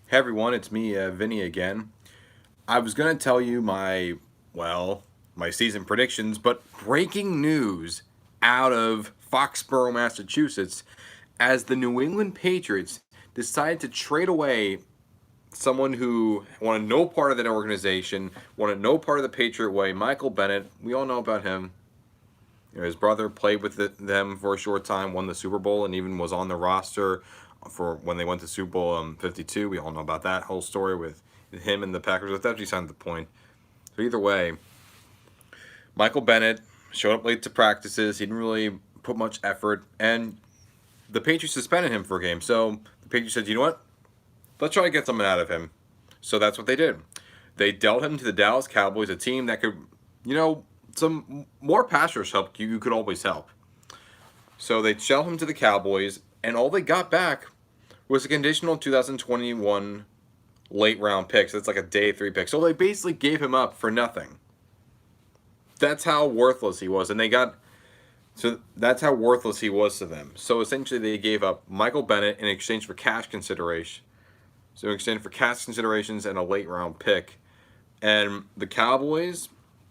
Hey everyone, it's me, Vinny again. I was gonna tell you my season predictions, but breaking news out of Foxborough, Massachusetts, as the New England Patriots decided to trade away someone who wanted no part of that organization, wanted no part of the Patriot way. Michael Bennett, we all know about him. His brother played with them for a short time, won the Super Bowl, and even was on the roster for when they went to Super Bowl 52. We all know about that whole story with him and the Packers. But that's beside the point. So either way, Michael Bennett showed up late to practices. He didn't really put much effort, and the Patriots suspended him for a game. So the Patriots said, "You know what? Let's try to get something out of him." So that's what they did. They dealt him to the Dallas Cowboys, a team that could, some more pass rush help you could always help. So they shelled him to the Cowboys, and all they got back was a conditional 2021 late round pick. So it's like a day 3 pick. So they basically gave him up for nothing. That's how worthless he was, and they got. So that's how worthless he was to them. So essentially, they gave up Michael Bennett in exchange for cash consideration. So in exchange for cash considerations and a late round pick, and the Cowboys,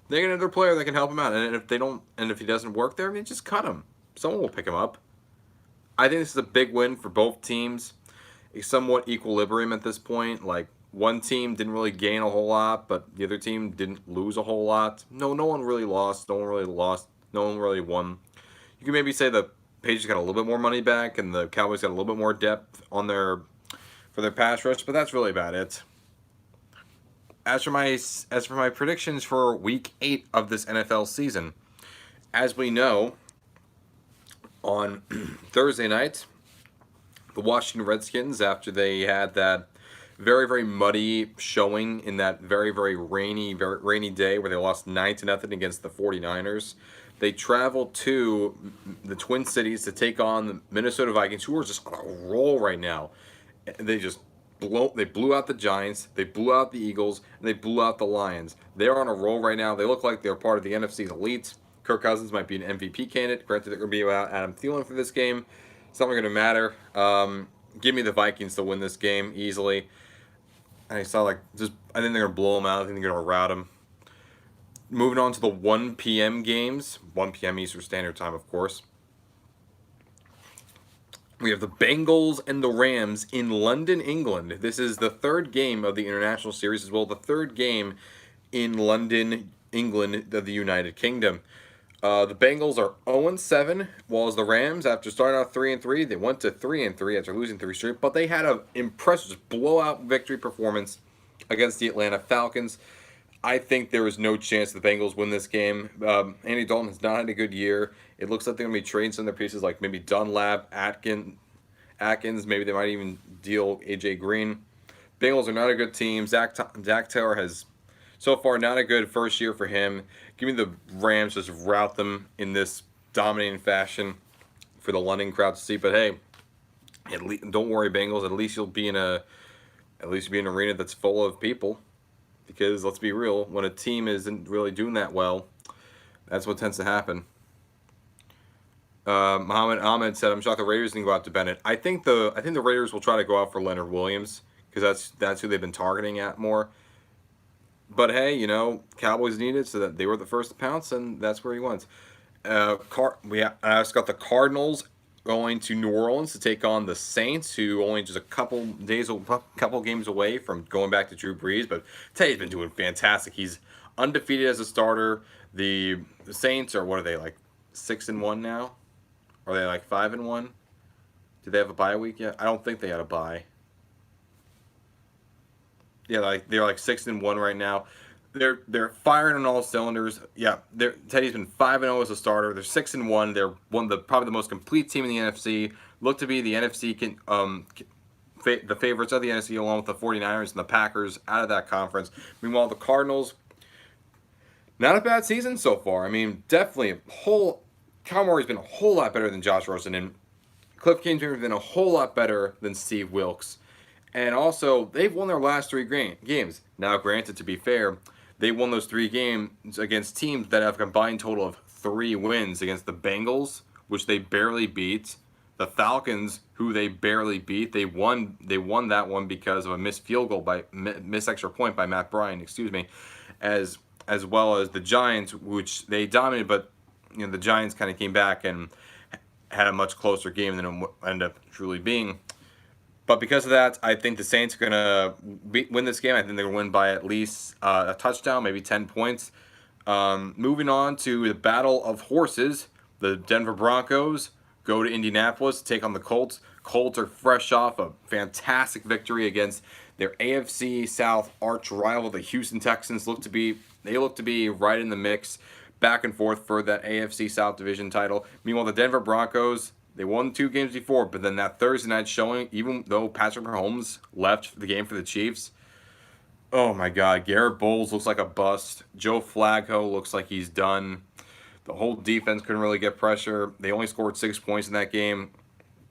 they get another player that can help him out. And if they don't, and if he doesn't work there, they just cut him. Someone will pick him up. I think this is a big win for both teams. A somewhat equilibrium at this point. Like one team didn't really gain a whole lot, but the other team didn't lose a whole lot. No one really lost. No one really lost. No one really won. You can maybe say the Patriots got a little bit more money back, and the Cowboys got a little bit more depth on their pass rush, but that's really about it. As for my predictions for Week 8 of this NFL season, as we know, on Thursday night, the Washington Redskins, after they had that very, very muddy showing in that very, very rainy day where they lost 9-0 against the 49ers, they traveled to the Twin Cities to take on the Minnesota Vikings, who are just on a roll right now. They blew out the Giants, they blew out the Eagles, and they blew out the Lions. They're on a roll right now. They look like they're part of the NFC's elite. Kirk Cousins might be an MVP candidate. Granted, they're going to be without Adam Thielen for this game. It's not going to matter. Give me the Vikings to win this game easily. I saw I think they're going to blow them out. I think they're going to rout them. Moving on to the 1 p.m. games, 1 p.m. Eastern Standard Time, of course. We have the Bengals and the Rams in London, England. This is the third game of the international series as well, the third game in London, England of the United Kingdom. The Bengals are 0-7, while as the Rams, after starting out 3-3, they went to 3-3 after losing 3 straight, but they had an impressive blowout victory performance against the Atlanta Falcons. I think there is no chance the Bengals win this game. Andy Dalton has not had a good year. It looks like they're going to be trading some of their pieces, like maybe Dunlap, Atkins. Maybe they might even deal AJ Green. Bengals are not a good team. Zach Taylor has so far not a good first year for him. Give me the Rams, just rout them in this dominating fashion for the London crowd to see. But hey, don't worry, Bengals. At least you'll be in an arena that's full of people. Because let's be real, when a team isn't really doing that well, that's what tends to happen. Muhammad Ahmed said, "I'm shocked the Raiders didn't go out to Bennett." I think the Raiders will try to go out for Leonard Williams because that's who they've been targeting at more. But hey, Cowboys needed, so that they were the first to pounce, and that's where he went. I just got the Cardinals going to New Orleans to take on the Saints, who only just a couple games away from going back to Drew Brees. But Teddy's been doing fantastic. He's undefeated as a starter. The Saints are, what are they, like 6-1 now? Are they like 5-1? Do they have a bye week yet? I don't think they had a bye. Yeah, they're like 6-1 right now. They're firing on all cylinders. Yeah, Teddy's been 5-0 as a starter. They're 6-1. They're probably the most complete team in the NFC. Look to be the NFC the favorites of the NFC, along with the 49ers and the Packers out of that conference. Meanwhile, the Cardinals, not a bad season so far. I mean, definitely Kyle Murray's been a whole lot better than Josh Rosen, and Cliff Kingsbury's been a whole lot better than Steve Wilkes. And also, they've won their last 3 games. Now, granted, to be fair, they won those 3 games against teams that have a combined total of 3 wins against the Bengals, which they barely beat, The Falcons, who they barely beat, they won. They won that one because of a missed field goal by missed extra point by Matt Bryan. Excuse me, as as well as the Giants, which they dominated, but the Giants kind of came back and had a much closer game than it ended up truly being. But because of that, I think the Saints are gonna win this game. I think they're gonna win by at least a touchdown, maybe 10 points. Moving on to the Battle of Horses, the Denver Broncos go to Indianapolis to take on the Colts. Colts are fresh off a fantastic victory against their AFC South arch rival, the Houston Texans. Look to be right in the mix, back and forth for that AFC South division title. Meanwhile, the Denver Broncos, they won 2 games before, but then that Thursday night showing, even though Patrick Mahomes left the game for the Chiefs, oh my God, Garrett Bowles looks like a bust. Joe Flacco looks like he's done. The whole defense couldn't really get pressure. They only scored 6 points in that game.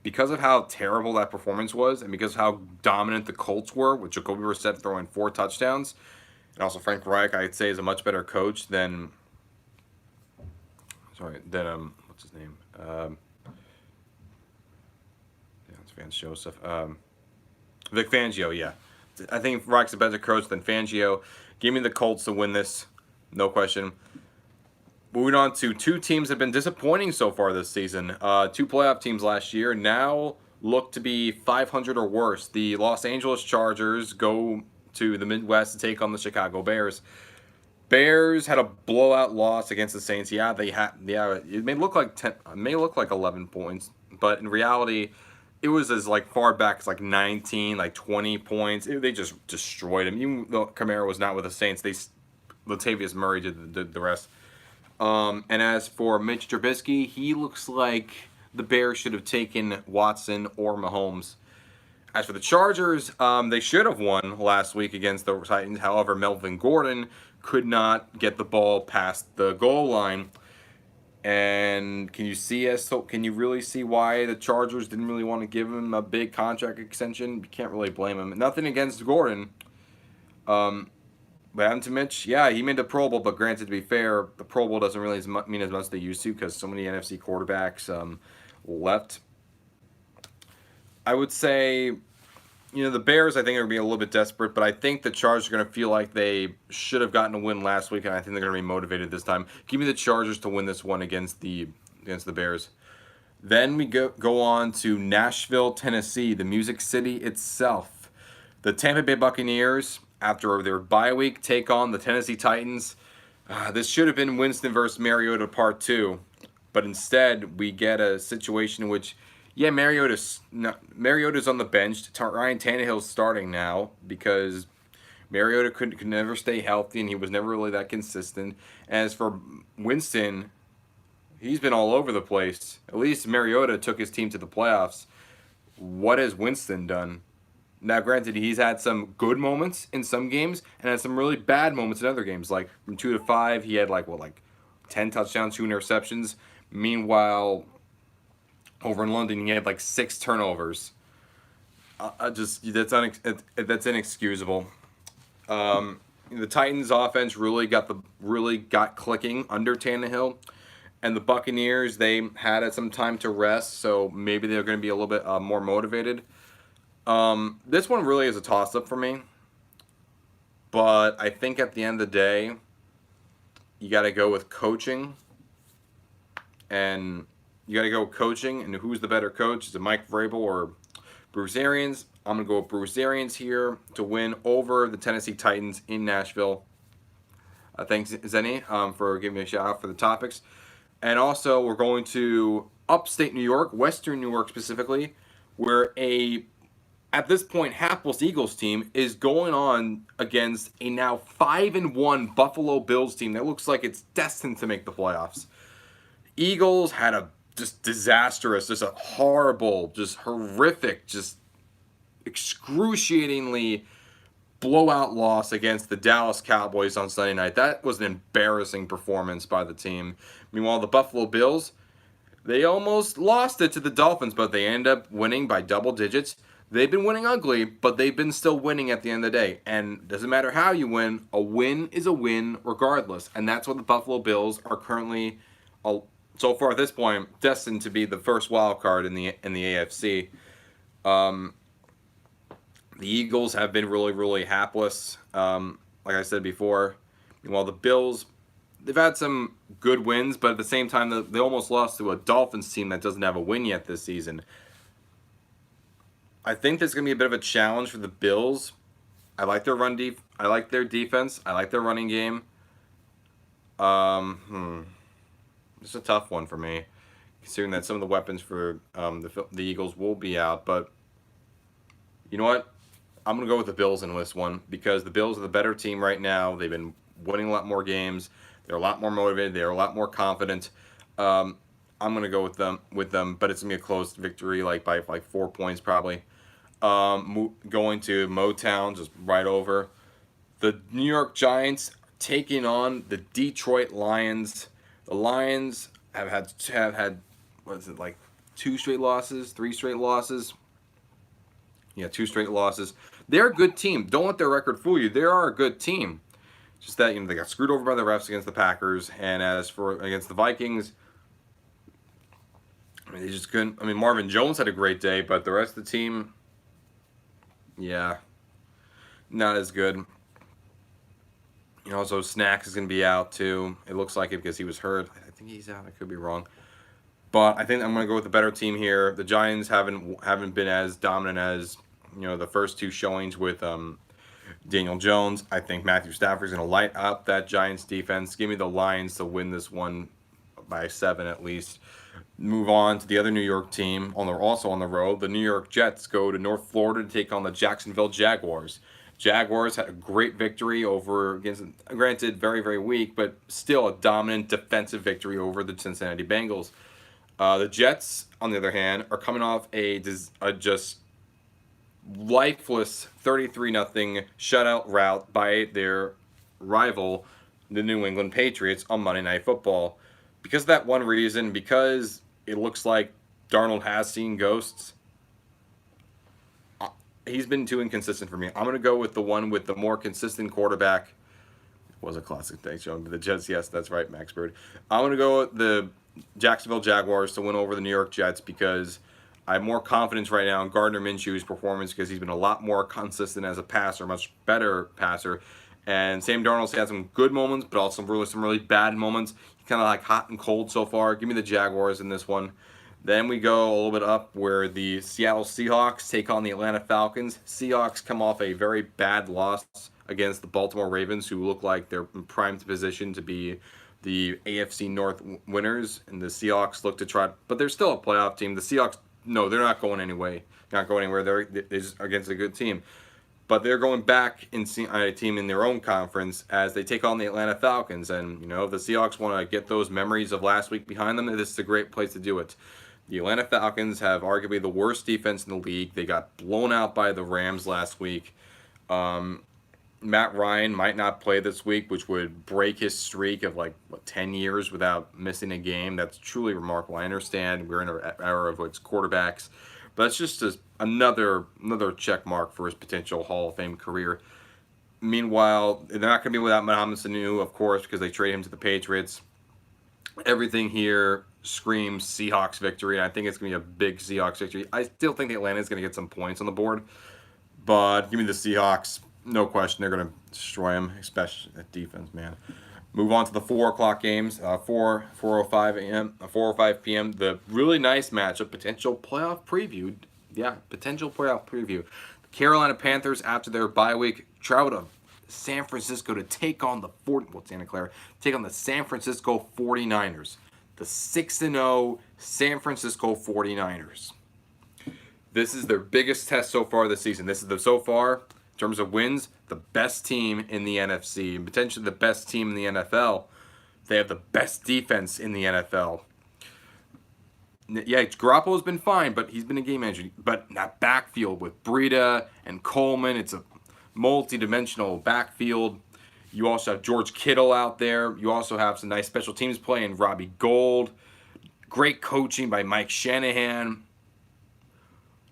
Because of how terrible that performance was, and because of how dominant the Colts were, with Jacoby Brissett throwing 4 touchdowns, and also Frank Reich, I'd say, is a much better coach than what's his name? It's Vance Joseph. Vic Fangio, yeah. I think Reich's a better coach than Fangio. Give me the Colts to win this, no question. Moving on to two teams that have been disappointing so far this season. Two playoff teams last year now look to be 500 or worse. The Los Angeles Chargers go to the Midwest to take on the Chicago Bears. Bears had a blowout loss against the Saints. It may look like 11 points, but in reality, it was as like far back as like 19, like 20 points. They just destroyed him. Even though Kamara was not with the Saints, Latavius Murray did the rest. And as for Mitch Trubisky, he looks like the Bears should have taken Watson or Mahomes. As for the Chargers, they should have won last week against the Titans. However, Melvin Gordon could not get the ball past the goal line. And can you really see why the Chargers didn't really want to give him a big contract extension? You can't really blame him. Nothing against Gordon. But happened to Mitch, yeah, he made the Pro Bowl, but granted, to be fair, the Pro Bowl doesn't really mean as much as they used to because so many NFC quarterbacks left. I would say, the Bears, I think, are going to be a little bit desperate, but I think the Chargers are going to feel like they should have gotten a win last week, and I think they're going to be motivated this time. Give me the Chargers to win this one against the Bears. Then we go on to Nashville, Tennessee, the Music City itself. The Tampa Bay Buccaneers, after their bye week, take on the Tennessee Titans. This should have been Winston versus Mariota Part 2, but instead we get a situation in which, yeah, Mariota's on the bench. Ryan Tannehill's starting now because Mariota could never stay healthy and he was never really that consistent. As for Winston, he's been all over the place. At least Mariota took his team to the playoffs. What has Winston done? Now, granted, he's had some good moments in some games and had some really bad moments in other games. Like from 2 to 5, he had like 10 touchdowns, 2 interceptions. Meanwhile, over in London, he had like 6 turnovers. That's inexcusable. The Titans' offense really got clicking under Tannehill, and the Buccaneers, they had some time to rest, so maybe they're going to be a little bit more motivated. This one really is a toss-up for me, but I think at the end of the day, you got to go with coaching, and who's the better coach? Is it Mike Vrabel or Bruce Arians? I'm going to go with Bruce Arians here to win over the Tennessee Titans in Nashville. Thanks, Zenny, for giving me a shout out for the topics. And also, we're going to upstate New York, Western New York specifically, where at this point, hapless Eagles team is going on against a now 5-1 Buffalo Bills team that looks like it's destined to make the playoffs. Eagles had a just disastrous, just a horrible, just horrific, just excruciatingly blowout loss against the Dallas Cowboys on Sunday night. That was an embarrassing performance by the team. Meanwhile, the Buffalo Bills, they almost lost it to the Dolphins, but they end up winning by double digits. They've been winning ugly, but they've been still winning at the end of the day. And it doesn't matter how you win, a win is a win regardless. And that's what the Buffalo Bills are currently so far at this point, destined to be the first wild card in the AFC. Um, the Eagles have been really, really hapless. Like I said before, while the Bills, they've had some good wins, but at the same time, they almost lost to a Dolphins team that doesn't have a win yet this season. I think there's going to be a bit of a challenge for the Bills. I like their I like their defense. I like their running game. It's a tough one for me, considering that some of the weapons for the Eagles will be out. But you know what? I'm going to go with the Bills in this one because the Bills are the better team right now. They've been winning a lot more games. They're a lot more motivated. They're a lot more confident. I'm going to go with them, but it's going to be a close victory, like by like 4 points probably. Going to Motown, just right over. The New York Giants taking on the Detroit Lions. The Lions have had what is it, like 2 straight losses, 3 straight losses? Yeah, 2 straight losses. They're a good team. Don't let their record fool you. They are a good team. Just that they got screwed over by the refs against the Packers, and as for against the Vikings, they just couldn't. I mean, Marvin Jones had a great day, but the rest of the team, yeah, not as good. Also Snacks is going to be out too. It looks like it because he was hurt. I think he's out. I could be wrong. But I think I'm going to go with the better team here. The Giants haven't been as dominant as the first 2 showings with Daniel Jones. I think Matthew Stafford's going to light up that Giants defense. Give me the Lions to win this one by 7 at least. Move on to the other New York team. Also on the road, the New York Jets go to North Florida to take on the Jacksonville Jaguars. Jaguars had a great victory against, granted, very, very weak, but still a dominant defensive victory over the Cincinnati Bengals. The Jets, on the other hand, are coming off a just lifeless 33-0 shutout rout by their rival, the New England Patriots, on Monday Night Football. Because of that one reason, because it looks like Darnold has seen ghosts, he's been too inconsistent for me. I'm going to go with the one with the more consistent quarterback. It was a classic. Thanks, John. The Jets, yes, that's right, Max Bird. I'm going to go with the Jacksonville Jaguars to win over the New York Jets because I have more confidence right now in Gardner Minshew's performance because he's been a lot more consistent as a passer, much better passer. And Sam Darnold's had some good moments, but also some really bad moments. He's kind of like hot and cold so far. Give me the Jaguars in this one. Then we go a little bit up where the Seattle Seahawks take on the Atlanta Falcons. Seahawks come off a very bad loss against the Baltimore Ravens, who look like they're in prime position to be the AFC North winners. And the Seahawks look to try, but they're still a playoff team. The Seahawks, no, they're not going anywhere. Not going anywhere. They're just against a good team. But they're going back in a team in their own conference as they take on the Atlanta Falcons. And, if the Seahawks want to get those memories of last week behind them, this is a great place to do it. The Atlanta Falcons have arguably the worst defense in the league. They got blown out by the Rams last week. Matt Ryan might not play this week, which would break his streak of 10 years without missing a game. That's truly remarkable. I understand we're in an era of quarterbacks, but that's just another check mark for his potential Hall of Fame career. Meanwhile, they're not going to be without Mohamed Sanu, of course, because they traded him to the Patriots. Everything here screams Seahawks victory, and I think it's going to be a big Seahawks victory. I still think Atlanta is going to get some points on the board, but give me the Seahawks. No question, they're going to destroy them, especially that defense, man. Move on to the 4 o'clock games, 4:05 a.m., 4:05 p.m. The really nice matchup, potential playoff preview. Yeah, potential playoff preview. The Carolina Panthers, after their bye week, travel to San Francisco to take on Santa Clara, take on the San Francisco 49ers. The 6-0 San Francisco 49ers. This is their biggest test so far this season. This is so far, in terms of wins, the best team in the NFC and potentially the best team in the NFL. They have the best defense in the NFL. Yeah, Garoppolo's been fine, but he's been a game manager. But that backfield with Breida and Coleman, it's a multi-dimensional backfield. You also have George Kittle out there. You also have some nice special teams play in Robbie Gould. Great coaching by Mike Shanahan.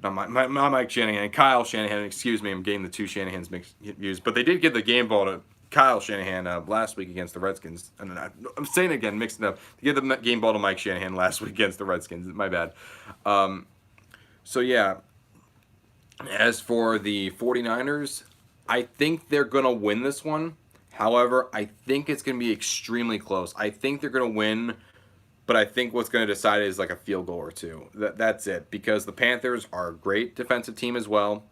Not Mike Shanahan, Kyle Shanahan, excuse me. I'm getting the two Shanahans mixed used. But they did give the game ball to Kyle Shanahan last week against the Redskins. And I'm saying it again, mixing it up. To give the game ball to Mike Shanahan last week against the Redskins. My bad. So, yeah. As for the 49ers, I think they're going to win this one. However, I think it's going to be extremely close. I think they're going to win, but I think what's going to decide is like a field goal or two. That's it. Because the Panthers are a great defensive team as well.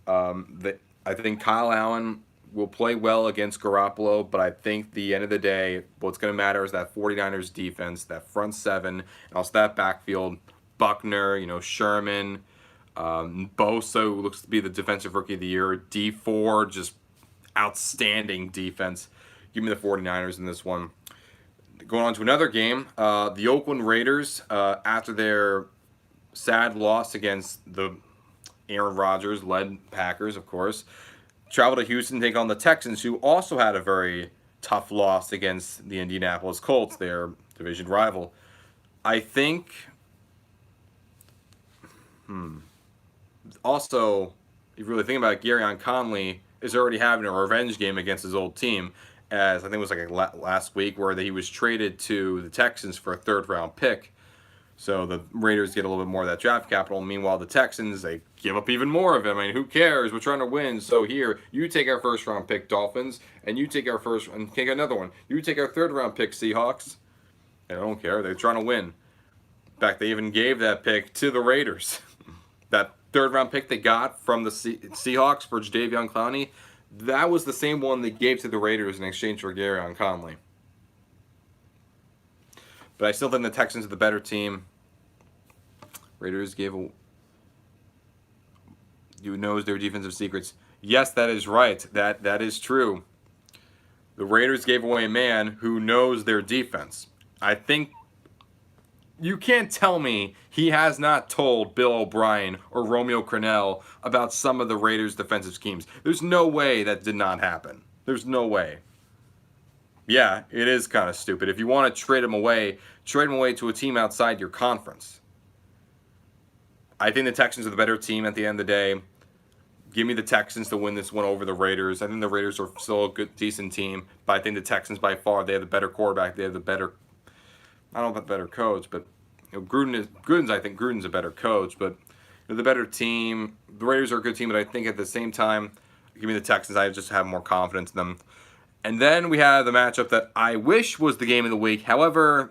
I think Kyle Allen will play well against Garoppolo, but I think at the end of the day, what's going to matter is that 49ers defense, that front seven, and also that backfield. Buckner, Sherman, Bosa, who looks to be the defensive rookie of the year. D Ford, just outstanding defense. Give me the 49ers in this one. Going on to another game, the Oakland Raiders, after their sad loss against the Aaron Rodgers-led Packers, of course, travel to Houston to take on the Texans, who also had a very tough loss against the Indianapolis Colts, their division rival. I think... Also, if you really think about it, Garyon Conley is already having a revenge game against his old team, as I think it was like last week where he was traded to the Texans for a third-round pick. So the Raiders get a little bit more of that draft capital. Meanwhile, the Texans, they give up even more of it. I mean, who cares? We're trying to win. So here, you take our first-round pick, Dolphins, and you take our first and take another one. You take our third-round pick, Seahawks. And I don't care. They're trying to win. In fact, they even gave that pick to the Raiders. That third-round pick they got from the Seahawks for Jadeveon Clowney, that was the same one they gave to the Raiders in exchange for Garyon Conley. But I still think the Texans are the better team. Raiders gave a... Who knows their defensive secrets? Yes, that is right. That is true. The Raiders gave away a man who knows their defense. I think... You can't tell me he has not told Bill O'Brien or Romeo Crennel about some of the Raiders' defensive schemes. There's no way that did not happen. There's no way. Yeah, it is kind of stupid. If you want to trade him away to a team outside your conference. I think the Texans are the better team at the end of the day. Give me the Texans to win this one over the Raiders. I think the Raiders are still a good, decent team, but I think the Texans by far, they have the better quarterback. They have the better... I don't know about better coach, but I think Gruden's a better coach, but the better team. The Raiders are a good team, but I think at the same time, give me the Texans. I just have more confidence in them. And then we have the matchup that I wish was the game of the week. However,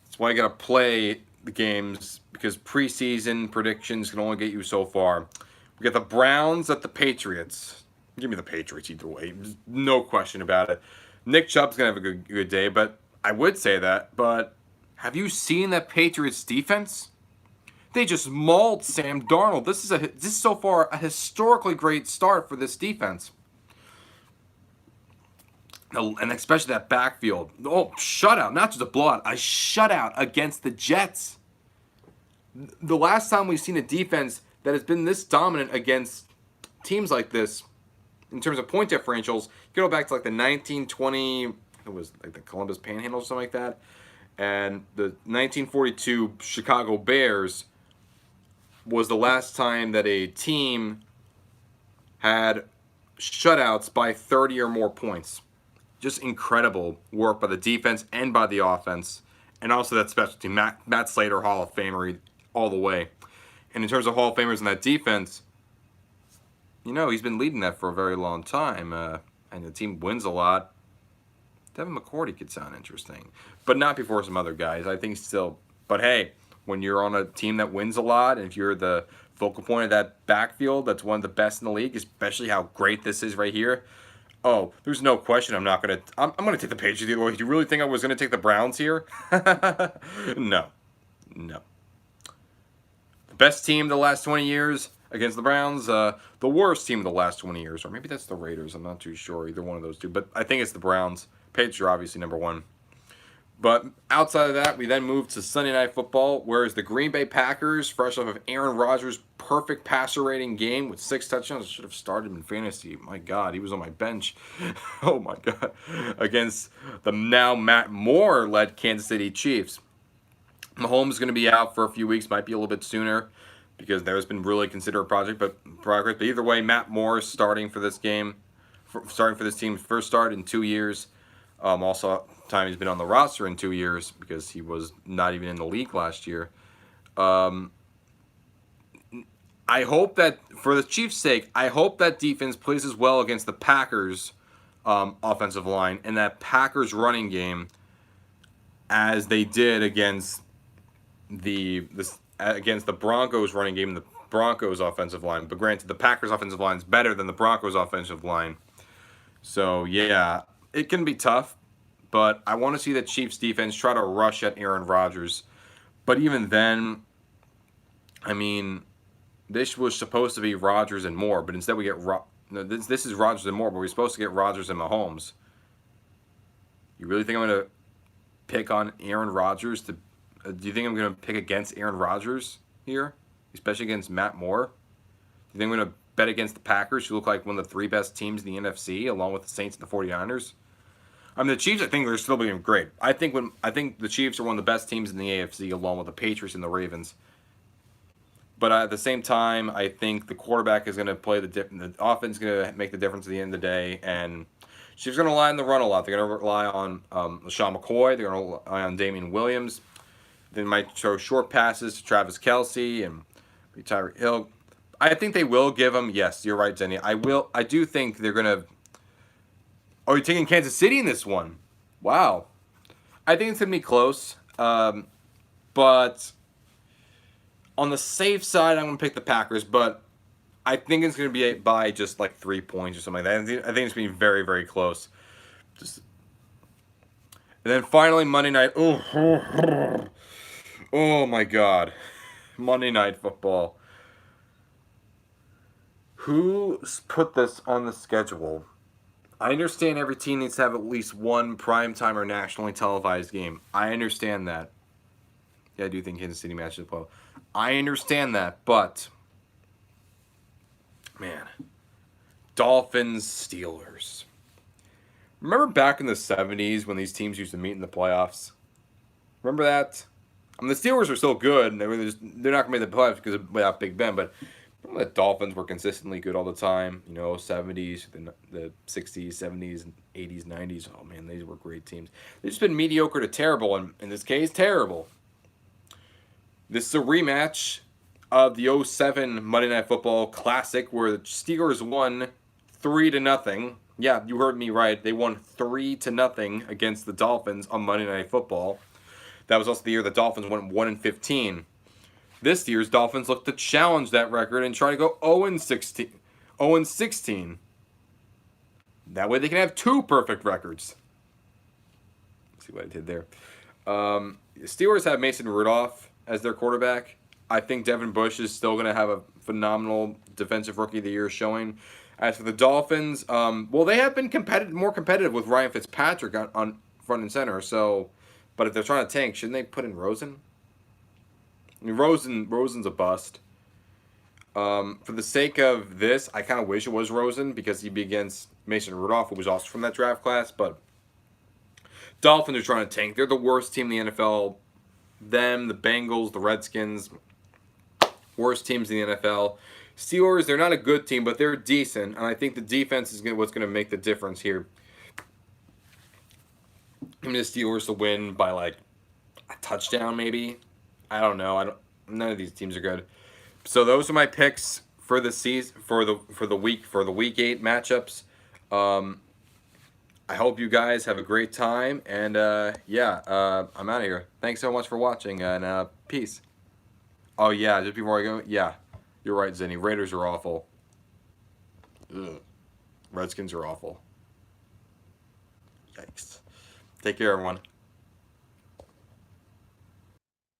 that's why I got to play the games, because preseason predictions can only get you so far. We got the Browns at the Patriots. Give me the Patriots either way. No question about it. Nick Chubb's going to have a good day, but I would say that, but have you seen that Patriots defense? They just mauled Sam Darnold. This is so far a historically great start for this defense. And especially that backfield. Oh, shutout, not just a blowout, a shutout against the Jets. The last time we've seen a defense that has been this dominant against teams like this, in terms of point differentials, you go back to like the 1920... It was like the Columbus Panhandle or something like that. And the 1942 Chicago Bears was the last time that a team had shutouts by 30 or more points. Just incredible work by the defense and by the offense. And also that special team. Matt Slater, Hall of Famer all the way. And in terms of Hall of Famers in that defense, he's been leading that for a very long time. And the team wins a lot. Devin McCourty could sound interesting, but not before some other guys. I think still. But hey, when you're on a team that wins a lot, and if you're the focal point of that backfield, that's one of the best in the league, especially how great this is right here. Oh, there's no question I'm gonna take the Patriots either way. Do you really think I was gonna take the Browns here? No. The best team the last 20 years against the Browns. The worst team of the last 20 years, or maybe that's the Raiders. I'm not too sure. Either one of those two, but I think it's the Browns. Patriots are obviously number one. But outside of that, we then move to Sunday Night Football, whereas the Green Bay Packers, fresh off of Aaron Rodgers' perfect passer rating game with 6 touchdowns, I should have started him in fantasy. My God, he was on my bench. Oh, my God. Against the now Matt Moore-led Kansas City Chiefs. Mahomes is going to be out for a few weeks, might be a little bit sooner, because there's been really considerate progress. But either way, Matt Moore is starting for this game starting for this team. First start in 2 years. Also, time he's been on the roster in 2 years because he was not even in the league last year. I hope that, for the Chiefs' sake, I hope that defense plays as well against the Packers' offensive line and that Packers running game as they did against the Broncos running game and the Broncos offensive line. But granted, the Packers offensive line is better than the Broncos offensive line. So yeah, it can be tough, but I want to see the Chiefs defense try to rush at Aaron Rodgers. But even then, I mean, this was supposed to be Rodgers and Moore, but instead we get this is Rodgers and Moore, but we're supposed to get Rodgers and Mahomes. You really think I'm going to pick on Aaron Rodgers to? Do you think I'm going to pick against Aaron Rodgers here, especially against Matt Moore? Do you think I'm going to bet against the Packers, who look like one of the 3 best teams in the NFC, along with the Saints and the 49ers? I mean, the Chiefs, I think they're still being great. I think the Chiefs are one of the best teams in the AFC, along with the Patriots and the Ravens. But at the same time, I think the quarterback is going to play the offense is going to make the difference at the end of the day, and Chiefs are going to rely on the run a lot. They're going to rely on LaShawn McCoy. They're going to rely on Damian Williams. They might throw short passes to Travis Kelce and Tyreek Hill. I think they will give them. Yes, you're right, Zenny. I do think they're going to. Oh, you're taking Kansas City in this one? Wow. I think it's going to be close. But on the safe side, I'm going to pick the Packers. But I think it's going to be by just like 3 points or something like that. I think it's going to be very, very close. And then finally, Monday night. Oh my God. Monday Night Football. Who's put this on the schedule? I understand every team needs to have at least one primetime or nationally televised game. I understand that. Yeah, I do think Kansas City matches up well. I understand that, but man, Dolphins, Steelers. Remember back in the 70s when these teams used to meet in the playoffs? Remember that? I mean, the Steelers are still good, and they're not going to make the playoffs because without Big Ben, but the Dolphins were consistently good all the time. 70s, the 60s, 70s, 80s, 90s. Oh, man, these were great teams. They've just been mediocre to terrible, and in this case, terrible. This is a rematch of the 2007 Monday Night Football Classic where the Steelers won 3-0. Yeah, you heard me right. They won 3-0 against the Dolphins on Monday Night Football. That was also the year the Dolphins went 1-15. This year's Dolphins look to challenge that record and try to go 0-16. That way they can have 2 perfect records. Let's see what I did there. Steelers have Mason Rudolph as their quarterback. I think Devin Bush is still going to have a phenomenal defensive rookie of the year showing. As for the Dolphins, they have been more competitive with Ryan Fitzpatrick on front and center. So, but if they're trying to tank, shouldn't they put in Rosen? I mean, Rosen's a bust. For the sake of this, I kind of wish it was Rosen because he'd be against Mason Rudolph, who was also from that draft class. But Dolphins are trying to tank. They're the worst team in the NFL. Them, the Bengals, the Redskins, worst teams in the NFL. Steelers, they're not a good team, but they're decent. And I think the defense is what's going to make the difference here. I mean, the Steelers to win by like a touchdown, maybe. I don't know. None of these teams are good. So those are my picks for the season for the week 8 matchups. I hope you guys have a great time, and I'm out of here. Thanks so much for watching, and peace. Oh yeah, just before I go, yeah, you're right, Zenny. Raiders are awful. Ugh. Redskins are awful. Yikes. Take care, everyone.